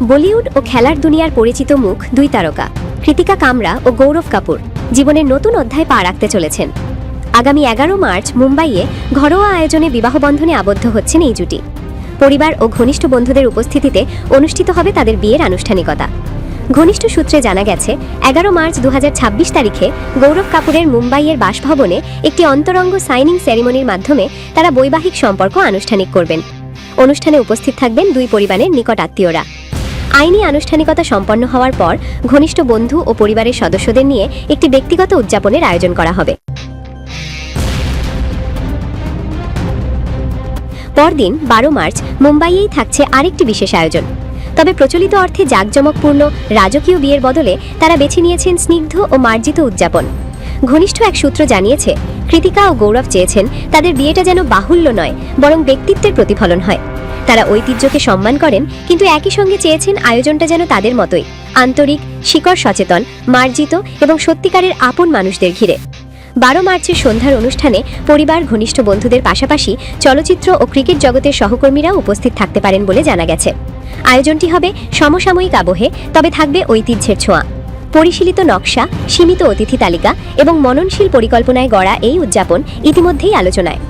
বলিউড ও খেলার দুনিয়ার পরিচিত মুখ দুই তারকা কৃতিকা কামরা ও গৌরব কাপুর জীবনের নতুন অধ্যায় পা রাখতে চলেছেন। আগামী 11 মার্চ মুম্বাইয়ে ঘরোয়া আয়োজনে বিবাহবন্ধনে আবদ্ধ হচ্ছেন এই জুটি। পরিবার ও ঘনিষ্ঠ বন্ধুদের উপস্থিতিতে অনুষ্ঠিত হবে তাদের বিয়ের আনুষ্ঠানিকতা। ঘনিষ্ঠ সূত্রে জানা গেছে 11 মার্চ 2026 তারিখে গৌরব কাপুরের মুম্বাইয়ের বাসভবনে একটি অন্তরঙ্গ সাইনিং সেরিমনির মাধ্যমে তারা বৈবাহিক সম্পর্ক আনুষ্ঠানিক করবেন। অনুষ্ঠানে উপস্থিত থাকবেন দুই পরিবারের নিকট আত্মীয়রা। আইনি আনুষ্ঠানিকতা সম্পন্ন হওয়ার পর ঘনিষ্ঠ বন্ধু ও পরিবারের সদস্যদের নিয়ে একটি ব্যক্তিগত উদযাপনের আয়োজন করা হবে। পরদিন 12 মার্চ মুম্বাইয়েই থাকছে আরেকটি বিশেষ আয়োজন। তবে প্রচলিত অর্থে জাঁকজমকপূর্ণ রাজকীয় বিয়ের বদলে তারা বেছে নিয়েছেন স্নিগ্ধ ও মার্জিত উদযাপন। ঘনিষ্ঠ এক সূত্র জানিয়েছে, কৃতিকা ও গৌরব চেয়েছেন তাদের বিয়েটা যেন বাহুল্য নয়, বরং ব্যক্তিত্বের প্রতিফলন হয়। তারা ঐতিহ্যকে সম্মান করেন, কিন্তু একই সঙ্গে চেয়েছেন আয়োজনটা যেন তাদের মতোই আন্তরিক, শিকড় সচেতন, মার্জিত এবং সত্যিকারের আপন মানুষদের ঘিরে। 12 মার্চের সন্ধ্যার অনুষ্ঠানে পরিবার, ঘনিষ্ঠ বন্ধুদের পাশাপাশি চলচ্চিত্র ও ক্রিকেট জগতের সহকর্মীরাও উপস্থিত থাকতে পারেন বলে জানা গেছে। আয়োজনটি হবে সমসাময়িক আবহে, তবে থাকবে ঐতিহ্যের ছোঁয়া। পরিশীলিত নকশা, সীমিত অতিথি তালিকা এবং মননশীল পরিকল্পনায় গড়া এই উদযাপন ইতিমধ্যেই আলোচনায়।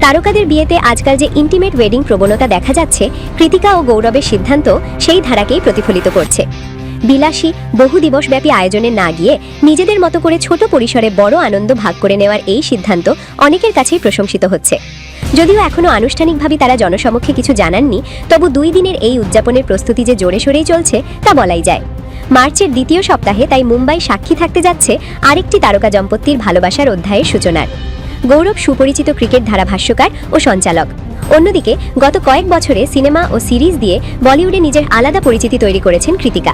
তারকাদের বিয়েতে আজকাল যে ইন্টিমেট ওয়েডিং প্রবণতা দেখা যাচ্ছে, কৃতিকা ও গৌরবের সিদ্ধান্ত সেই ধারাকেই প্রতিফলিত করছে। বিলাসী বহু দিবসব্যাপী আয়োজনে না গিয়ে নিজেদের মতো করে ছোট পরিসরে বড় আনন্দ ভাগ করে নেওয়ার এই সিদ্ধান্ত অনেকের কাছেই প্রশংসিত হচ্ছে। যদিও এখনও আনুষ্ঠানিকভাবে তারা জনসমক্ষে কিছু জানাননি, তবু 2 দিনের এই উদযাপনের প্রস্তুতি যে জোরে সোরেই চলছে তা বলাই যায়। মার্চের দ্বিতীয় সপ্তাহে তাই মুম্বাই সাক্ষী থাকতে যাচ্ছে আরেকটি তারকা দম্পতির ভালোবাসার অধ্যায়ের সূচনার। গৌরব সুপরিচিত ক্রিকেট ধারাভাষ্যকার ও সঞ্চালক। অন্যদিকে গত কয়েক বছরে সিনেমা ও সিরিজ দিয়ে বলিউডে নিজের আলাদা পরিচিতি তৈরি করেছেন কৃতিকা।